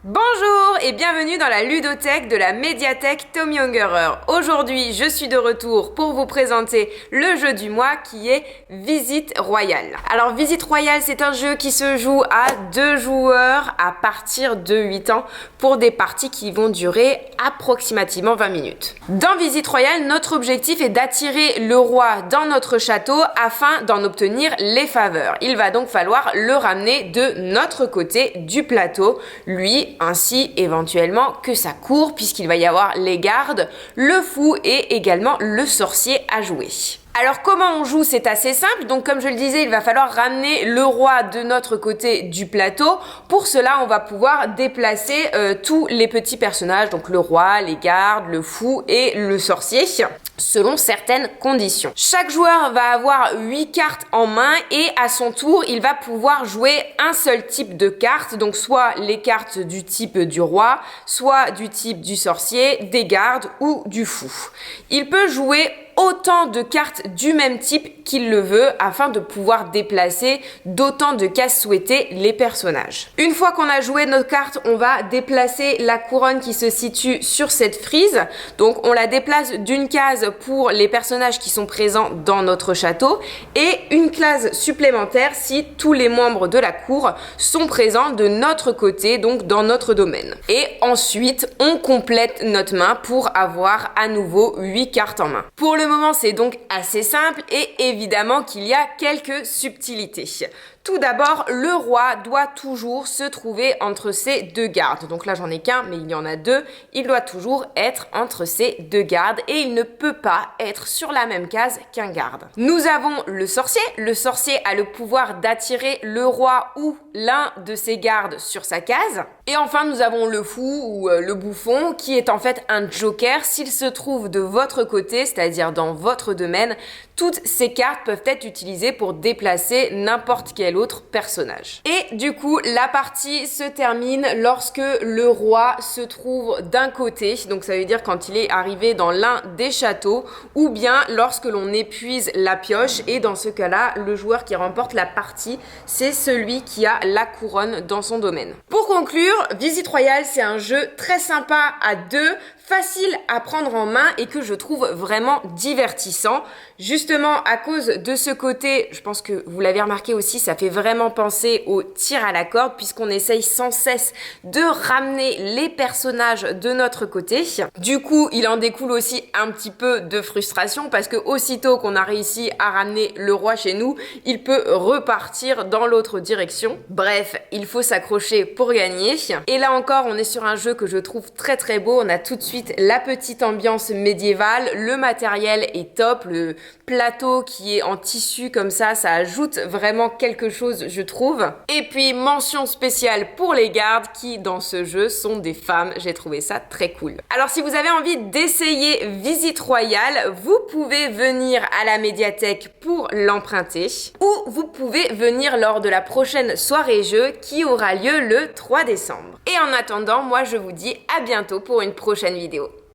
Bonjour et bienvenue dans la ludothèque de la médiathèque Tommy Ungerer. Aujourd'hui, je suis de retour pour vous présenter le jeu du mois qui est Visite Royale. Alors Visite Royale, c'est un jeu qui se joue à 2 joueurs à partir de 8 ans pour des parties qui vont durer approximativement 20 minutes. Dans Visite Royale, notre objectif est d'attirer le roi dans notre château afin d'en obtenir les faveurs. Il va donc falloir le ramener de notre côté du plateau, lui ainsi éventuellement que sa cour, puisqu'il va y avoir les gardes, le fou et également le sorcier à jouer. Alors comment on joue, c'est assez simple, donc comme je le disais, il va falloir ramener le roi de notre côté du plateau. Pour cela, on va pouvoir déplacer tous les petits personnages, donc le roi, les gardes, le fou et le sorcier, selon certaines conditions. Chaque joueur va avoir 8 cartes en main et à son tour, il va pouvoir jouer un seul type de carte, donc soit les cartes du type du roi, soit du type du sorcier, des gardes ou du fou. Il peut jouer autant de cartes du même type qu'il le veut afin de pouvoir déplacer d'autant de cases souhaitées les personnages. Une fois qu'on a joué notre carte, on va déplacer la couronne qui se situe sur cette frise. Donc on la déplace d'une case pour les personnages qui sont présents dans notre château et une case supplémentaire si tous les membres de la cour sont présents de notre côté, donc dans notre domaine. Et ensuite, on complète notre main pour avoir à nouveau 8 cartes en main. Pour le moment, c'est donc assez simple et évidemment qu'il y a quelques subtilités. Tout d'abord, le roi doit toujours se trouver entre ces deux gardes. Donc là, j'en ai qu'un, mais il y en a deux. Il doit toujours être entre ces deux gardes et il ne peut pas être sur la même case qu'un garde. Nous avons le sorcier. Le sorcier a le pouvoir d'attirer le roi ou l'un de ses gardes sur sa case. Et enfin, nous avons le fou ou le bouffon qui est en fait un joker. S'il se trouve de votre côté, c'est-à-dire dans votre domaine, toutes ces cartes peuvent être utilisées pour déplacer n'importe quel autre personnage. Et du coup, la partie se termine lorsque le roi se trouve d'un côté, donc ça veut dire quand il est arrivé dans l'un des châteaux, ou bien lorsque l'on épuise la pioche, et dans ce cas-là, le joueur qui remporte la partie, c'est celui qui a la couronne dans son domaine. Pour conclure, Visite Royale, c'est un jeu très sympa à deux, facile à prendre en main et que je trouve vraiment divertissant. Justement, à cause de ce côté, je pense que vous l'avez remarqué aussi, ça fait vraiment penser au tir à la corde puisqu'on essaye sans cesse de ramener les personnages de notre côté. Du coup, il en découle aussi un petit peu de frustration parce que aussitôt qu'on a réussi à ramener le roi chez nous, il peut repartir dans l'autre direction. Bref, il faut s'accrocher pour gagner. Et là encore, on est sur un jeu que je trouve très très beau. On a tout de suite la petite ambiance médiévale, le matériel est top, le plateau qui est en tissu comme ça ajoute vraiment quelque chose, je trouve. Et puis mention spéciale pour les gardes qui dans ce jeu sont des femmes, j'ai trouvé ça très cool. Alors si vous avez envie d'essayer Visite Royale, vous pouvez venir à la médiathèque pour l'emprunter ou vous pouvez venir lors de la prochaine soirée jeu qui aura lieu le 3 décembre. Et en attendant, moi je vous dis à bientôt pour une prochaine vidéo.